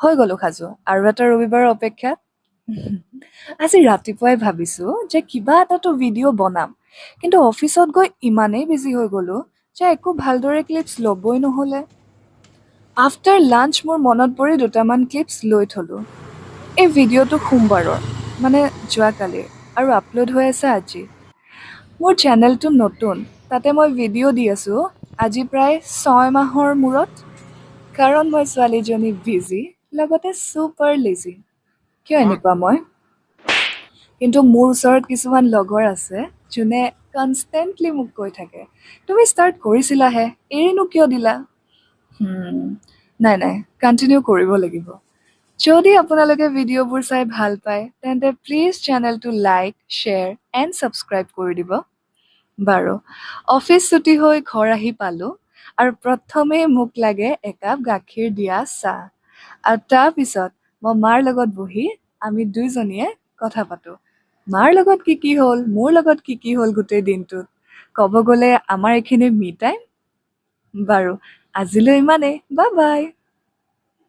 হৈ গ'লো সাজু আৰু এটা ৰবিবাৰৰ অপেক্ষাত। আজি ৰাতিপুৱাই ভাবিছো যে কিবা এটাতো ভিডিঅ' বনাম, কিন্তু অফিচত গৈ ইমানেই বিজি হৈ গ'লো যে একো ভালদৰে ক্লিপছ ল'বই নহ'লে। আফটাৰ লাঞ্চ মোৰ মনত পৰি দুটামান ক্লিপছ লৈ থলো। এই ভিডিঅ'টো সোমবাৰৰ, মানে যোৱাকালিৰ, আৰু আপলোড হৈ আছে আজি। মোৰ চেনেলটো নতুন, তাতে মই ভিডিঅ' দি আছো আজি প্ৰায় 6 মাহৰ মূৰত। কাৰণ মই ছোৱালীজনী বিজি, লগতে ছুপাৰ লেজি। কিয় এনেকুৱা মই? কিন্তু মোৰ ওচৰত কিছুমান লগৰ আছে যোনে কনষ্টেণ্টলি মোক কৈ থাকে, তুমি ষ্টাৰ্ট কৰিছিলাহে, এৰিনো কিয় দিলা? নাই, কণ্টিনিউ কৰিব লাগিব। যদি আপোনালোকে ভিডিঅ'বোৰ চাই ভাল পায়, তেন্তে প্লিজ চেনেলটো লাইক, শ্বেয়াৰ এণ্ড ছাবস্ক্ৰাইব কৰি দিব। বাৰু, অফিচ ছুটি হৈ ঘৰ আহি পালো, আৰু প্ৰথমেই মোক লাগে একাপ গাখীৰ দিয়া চাহ। আৰু তাৰপিছত মই মাৰ লগত বহি আমি দুইজনীয়ে কথা পাতো। মাৰ লগত কি হ'ল, মোৰ লগত কি হ'ল গোটেই দিনটোত। ক'ব গ'লে আমাৰ এইখিনি মি টাইম। বাৰু, আজিলৈ ইমানেই। Bye bye.